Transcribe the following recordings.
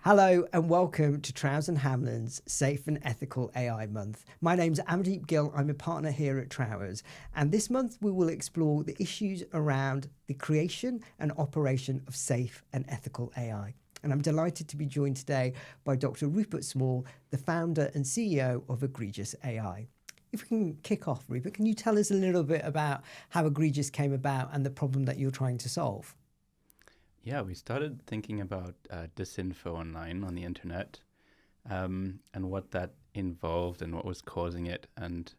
Hello and welcome to Trowers and Hamlin's Safe and Ethical AI Month. My name's Amardeep Gill. I'm a partner here at Trowers, and this month we will explore the issues around the creation and operation of safe and ethical AI. And I'm delighted to be joined today by Dr. Rupert Small, the founder and CEO of Egregious AI. If we can kick off, Rupert, can you tell us a little bit about how Egregious came about and the problem that you're trying to solve? Yeah, we started thinking about disinfo online on the internet, and what that involved and what was causing it, and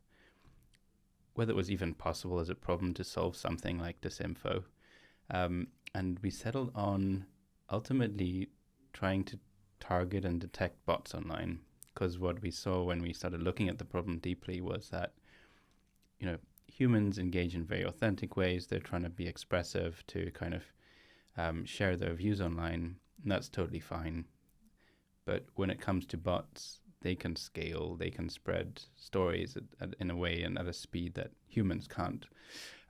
whether it was even possible as a problem to solve something like disinfo. And we settled on ultimately trying to target and detect bots online, because what we saw when we started looking at the problem deeply was that, humans engage in very authentic ways. They're trying to be expressive, to kind of share their views online, and that's totally fine. But when it comes to bots, they can scale, they can spread stories in a way and at a speed that humans can't.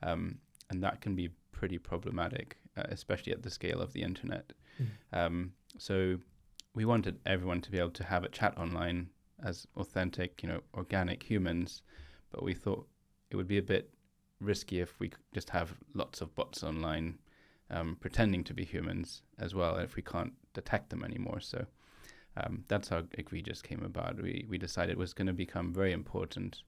And that can be pretty problematic, especially at the scale of the internet. So we wanted everyone to be able to have a chat online as authentic, organic humans, but we thought it would be a bit risky if we could just have lots of bots online pretending to be humans as well, if we can't detect them anymore. So that's how Egregious came about. We decided it was going to become very important,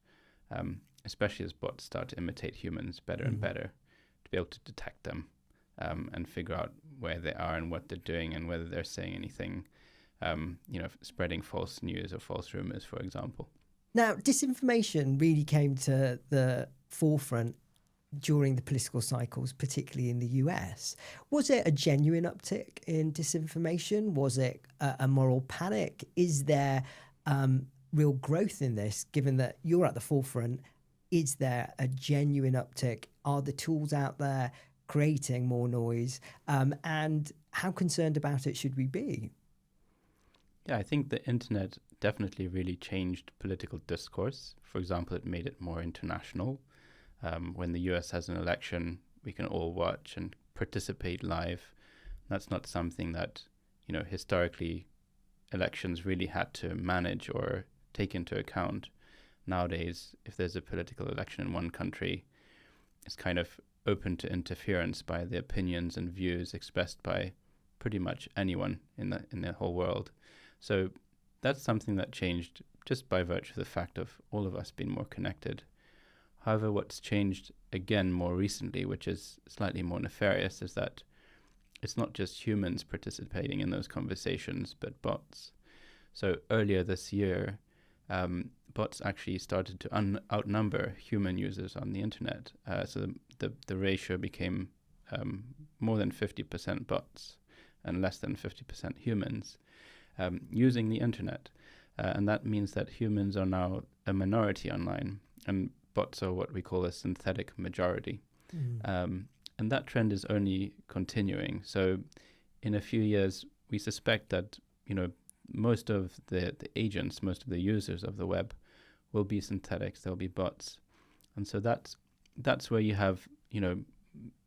especially as bots start to imitate humans better and better, to be able to detect them and figure out where they are and what they're doing and whether they're saying anything, spreading false news or false rumors, for example. Now, disinformation really came to the forefront during the political cycles, particularly in the US. Was it a genuine uptick in disinformation? Was it a moral panic? Is there real growth in this, given that you're at the forefront? Is there a genuine uptick? Are the tools out there creating more noise? And how concerned about it should we be? Yeah, I think the internet definitely really changed political discourse. For example, it made it more international. When the US has an election, we can all watch and participate live. That's not something that, historically elections really had to manage or take into account. Nowadays, if there's a political election in one country, it's kind of open to interference by the opinions and views expressed by pretty much anyone in the whole world. So that's something that changed just by virtue of the fact of all of us being more connected. However, what's changed again more recently, which is slightly more nefarious, is that it's not just humans participating in those conversations, but bots. So earlier this year, bots actually started to outnumber human users on the internet. So the ratio became more than 50% bots and less than 50% humans using the internet. And that means that humans are now a minority online, and bots are what we call a synthetic majority. And that trend is only continuing. So in a few years, we suspect that, most of the agents, most of the users of the web will be synthetics, they'll be bots. And so that's where you have,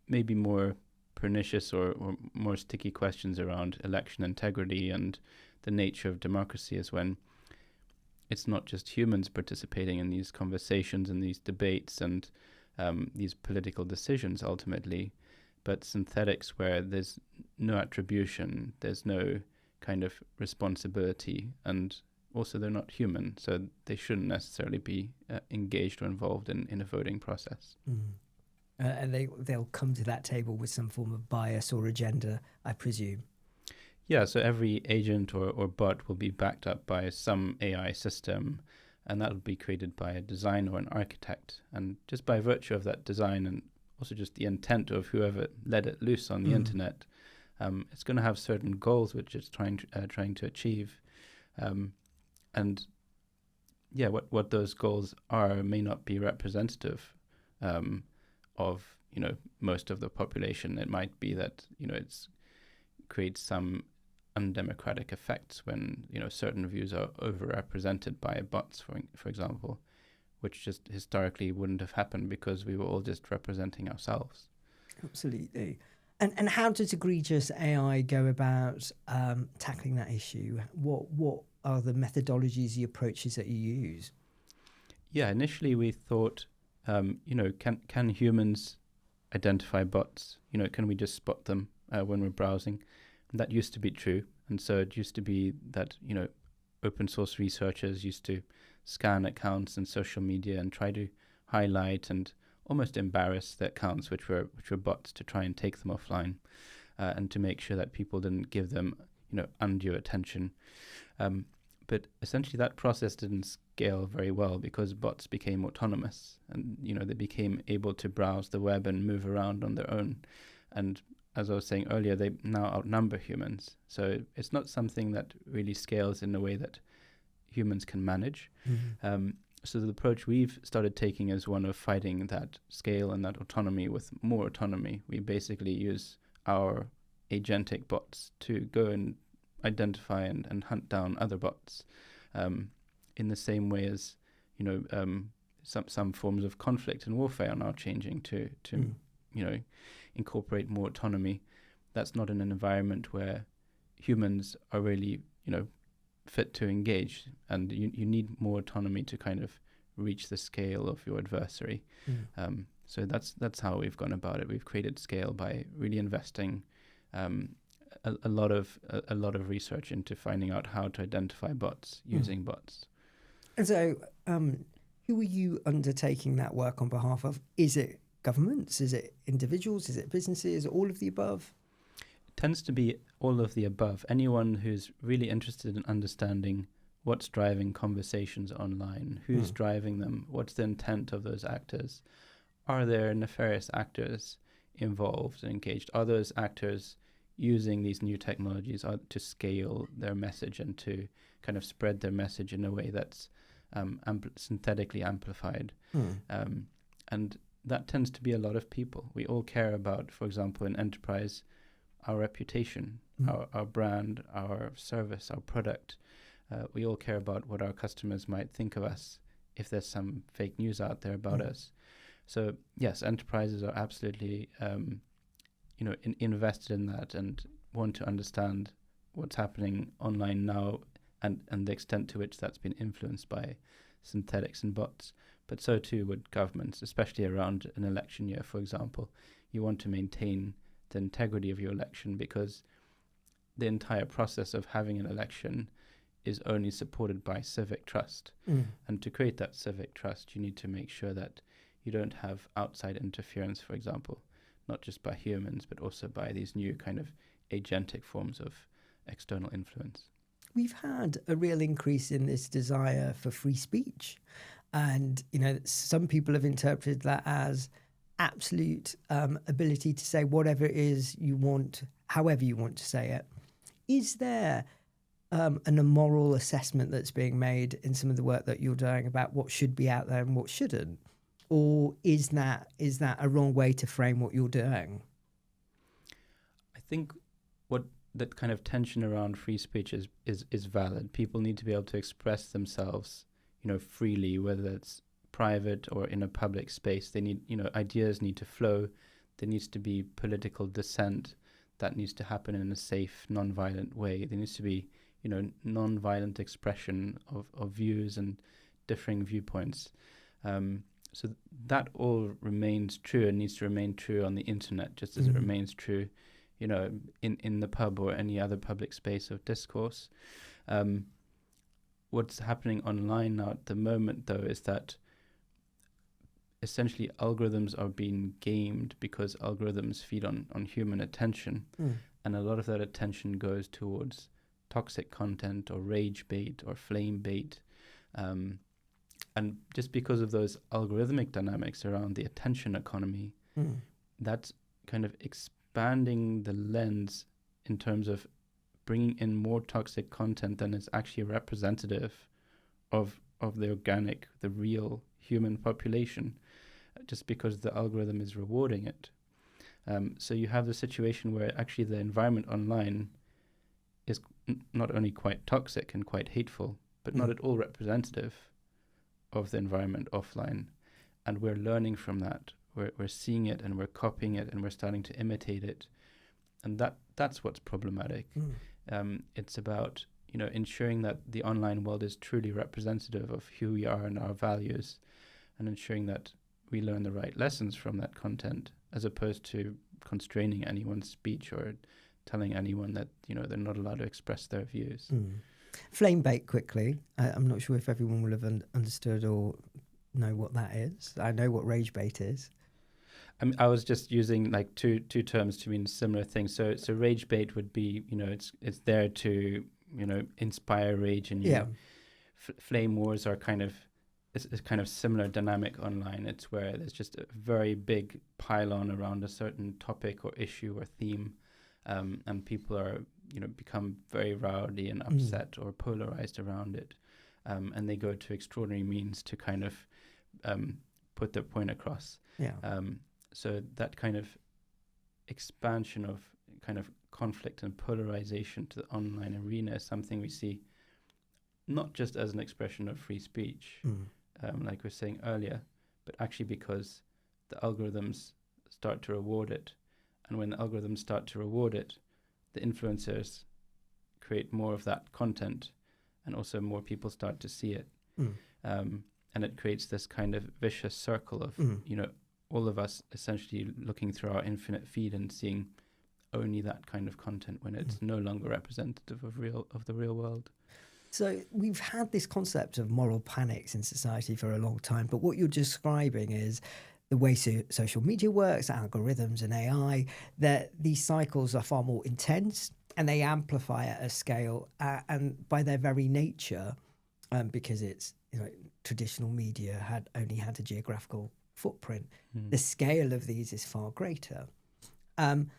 maybe more pernicious or more sticky questions around election integrity and the nature of democracy, is when it's not just humans participating in these conversations and these debates and these political decisions ultimately, but synthetics where there's no attribution, there's no kind of responsibility, and also they're not human, so they shouldn't necessarily be engaged or involved in a voting process. And they'll come to that table with some form of bias or agenda, I presume. Yeah, so every agent or bot will be backed up by some AI system, and that will be created by a designer or an architect. And just by virtue of that design, and also just the intent of whoever let it loose on the internet, it's going to have certain goals which it's trying to achieve. And yeah, what those goals are may not be representative of most of the population. It might be that it's creates some undemocratic effects when certain views are overrepresented by bots, for example, which just historically wouldn't have happened because we were all just representing ourselves. Absolutely. And how does Egregious AI go about tackling that issue? What are the methodologies, the approaches that you use? Yeah, initially we thought, can humans identify bots? Can we just spot them when we're browsing? And that used to be true. And so it used to be that, open source researchers used to scan accounts and social media and try to highlight and almost embarrass the accounts which were bots to try and take them offline and to make sure that people didn't give them, undue attention. But essentially that process didn't scale very well because bots became autonomous and, they became able to browse the web and move around on their own. And as I was saying earlier, they now outnumber humans. So it's not something that really scales in a way that humans can manage. Mm-hmm. So the approach we've started taking is one of fighting that scale and that autonomy with more autonomy. We basically use our agentic bots to go and identify and hunt down other bots in the same way as, some forms of conflict and warfare are now changing to incorporate more autonomy. That's not in an environment where humans are really, fit to engage, and you need more autonomy to kind of reach the scale of your adversary. So that's how we've gone about it. We've created scale by really investing a lot of research into finding out how to identify bots using bots. And so, who are you undertaking that work on behalf of? Is it governments? Is it individuals? Is it businesses? All of the above? Tends to be all of the above. Anyone who's really interested in understanding what's driving conversations online, who's driving them, what's the intent of those actors, are there nefarious actors involved and engaged, are those actors using these new technologies to scale their message and to kind of spread their message in a way that's synthetically amplified. And that tends to be a lot of people. We all care about, for example, in enterprise, our reputation, our brand, our service, our product. We all care about what our customers might think of us if there's some fake news out there about us. So yes, enterprises are absolutely, invested in that and want to understand what's happening online now and the extent to which that's been influenced by synthetics and bots. But so too would governments, especially around an election year, for example. You want to maintain the integrity of your election because the entire process of having an election is only supported by civic trust. And to create that civic trust, you need to make sure that you don't have outside interference, for example, not just by humans, but also by these new kind of agentic forms of external influence. We've had a real increase in this desire for free speech. And, some people have interpreted that as absolute ability to say whatever it is you want, however you want to say it. Is there an immoral assessment that's being made in some of the work that you're doing about what should be out there and what shouldn't? Or is that a wrong way to frame what you're doing? I think what that kind of tension around free speech is valid. People need to be able to express themselves, freely, whether it's private or in a public space. They need, ideas need to flow. There needs to be political dissent that needs to happen in a safe, non-violent way. There needs to be, non-violent expression of views and differing viewpoints. So that all remains true and needs to remain true on the internet, just as it remains true, in the pub or any other public space of discourse. What's happening online now at the moment, though, is that essentially algorithms are being gamed because algorithms feed on human attention. And a lot of that attention goes towards toxic content or rage bait or flame bait. And just because of those algorithmic dynamics around the attention economy, that's kind of expanding the lens in terms of bringing in more toxic content than is actually representative of the organic, the real human population, just because the algorithm is rewarding it. So you have the situation where actually the environment online is not only quite toxic and quite hateful, but not at all representative of the environment offline. And we're learning from that. We're seeing it and we're copying it and we're starting to imitate it. and that's what's problematic. It's about ensuring that the online world is truly representative of who we are and our values, and ensuring that we learn the right lessons from that content, as opposed to constraining anyone's speech or telling anyone that they're not allowed to express their views. Flame bait quickly. I'm not sure if everyone will have understood or know what that is. I know what rage bait is. I was just using like two terms to mean similar things. So rage bait would be it's there to inspire rage in you. Yeah. Flame wars are kind of it's kind of similar dynamic online. It's where there's just a very big pile-on around a certain topic or issue or theme, and people are become very rowdy and upset or polarized around it, and they go to extraordinary means to kind of put their point across. Yeah. So that kind of expansion of kind of conflict and polarization to the online arena is something we see not just as an expression of free speech, like we were saying earlier, but actually because the algorithms start to reward it. And when the algorithms start to reward it, the influencers create more of that content, and also more people start to see it. And it creates this kind of vicious circle of, all of us essentially looking through our infinite feed and seeing only that kind of content when it's no longer representative of the real world. So we've had this concept of moral panics in society for a long time, but what you're describing is the way social media works, algorithms and AI, that these cycles are far more intense and they amplify at a scale, and by their very nature, because it's traditional media had a geographical footprint, the scale of these is far greater. And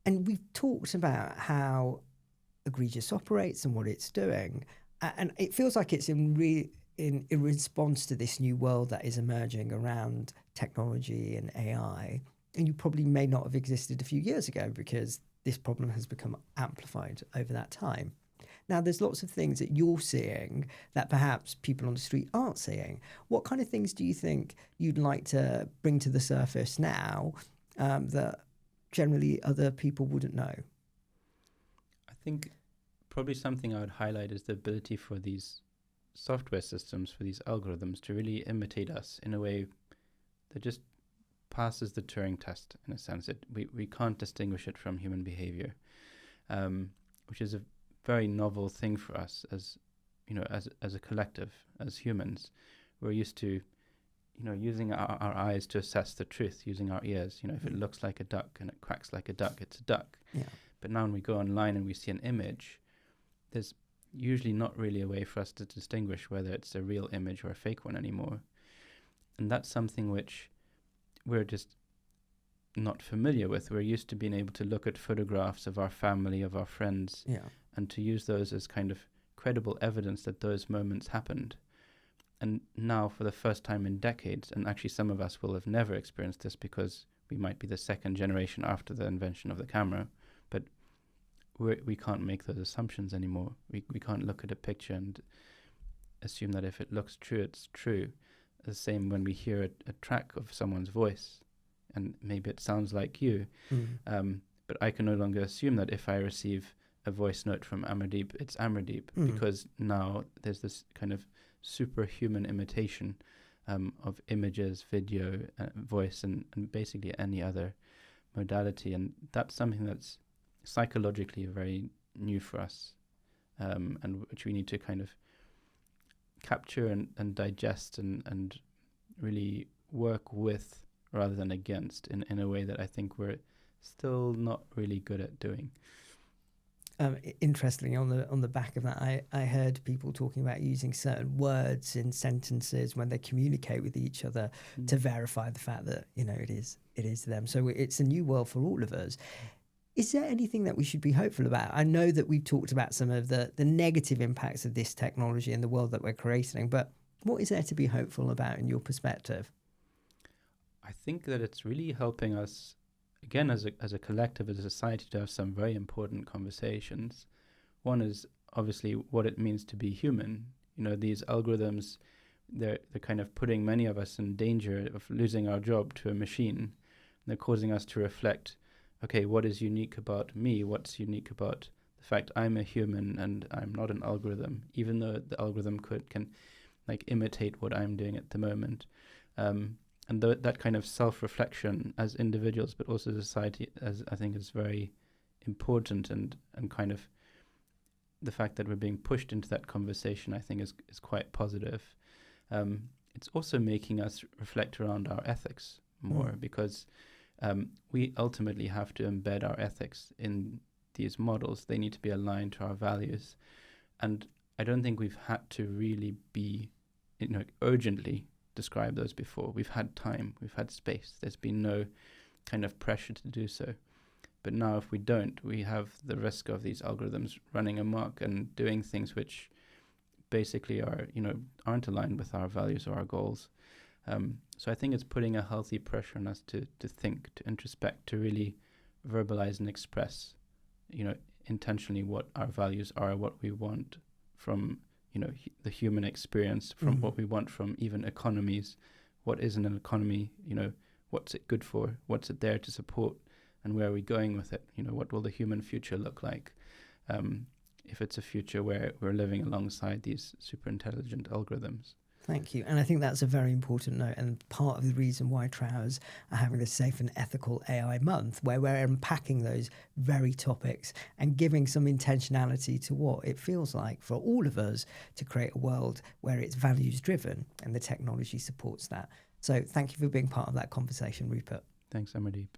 we've talked about how Egregious operates and what it's doing, and it feels like it's in response to this new world that is emerging around technology and AI, and you probably may not have existed a few years ago because this problem has become amplified over that time. Now, there's lots of things that you're seeing that perhaps people on the street aren't seeing. What kind of things do you think you'd like to bring to the surface now that generally other people wouldn't know? I think probably something I would highlight is the ability for these software systems, for these algorithms to really imitate us in a way that just passes the Turing test, in a sense. We can't distinguish it from human behavior, which is a very novel thing for us as a collective, as humans. We're used to using our eyes to assess the truth, using our ears. If it looks like a duck and it quacks like a duck, it's a duck. Yeah. But now when we go online and we see an image, there's usually not really a way for us to distinguish whether it's a real image or a fake one anymore. And that's something which we're just not familiar with. We're used to being able to look at photographs of our family, of our friends, and to use those as kind of credible evidence that those moments happened. And now, for the first time in decades, and actually some of us will have never experienced this because we might be the second generation after the invention of the camera, but we can't make those assumptions anymore. We can't look at a picture and assume that if it looks true, it's true. The same when we hear a track of someone's voice, and maybe it sounds like you, but I can no longer assume that if I receive a voice note from Amardeep, it's Amardeep, because now there's this kind of superhuman imitation of images, video, voice, and basically any other modality. And that's something that's psychologically very new for us, and which we need to kind of capture and digest and really work with rather than against in a way that I think we're still not really good at doing. Interestingly, on the back of that, I heard people talking about using certain words in sentences when they communicate with each other to verify the fact that it is them. So it's a new world for all of us. Is there anything that we should be hopeful about? I know that we've talked about some of the negative impacts of this technology in the world that we're creating, but what is there to be hopeful about in your perspective? I think that it's really helping us, again, as a collective, as a society, to have some very important conversations. One is obviously what it means to be human. These algorithms, they're kind of putting many of us in danger of losing our job to a machine. They're causing us to reflect okay, what is unique about me? What's unique about the fact I'm a human and I'm not an algorithm, even though the algorithm can like imitate what I'm doing at the moment. And that kind of self-reflection as individuals, but also society, as I think is very important, and kind of the fact that we're being pushed into that conversation, I think is quite positive. It's also making us reflect around our ethics more, because we ultimately have to embed our ethics in these models. They need to be aligned to our values. And I don't think we've had to really be, urgently describe those before. We've had time, we've had space. There's been no kind of pressure to do so. But now if we don't, we have the risk of these algorithms running amok and doing things which basically are, aren't aligned with our values or our goals. So I think it's putting a healthy pressure on us to think, to introspect, to really verbalize and express, intentionally what our values are, what we want from, the human experience, from what we want from even economies. What is an economy? What's it good for? What's it there to support? And where are we going with it? What will the human future look like? If it's a future where we're living alongside these super intelligent algorithms. Thank you. And I think that's a very important note, and part of the reason why Trowers are having this Safe and Ethical AI Month, where we're unpacking those very topics and giving some intentionality to what it feels like for all of us to create a world where it's values driven and the technology supports that. So thank you for being part of that conversation, Rupert. Thanks, Amardeep.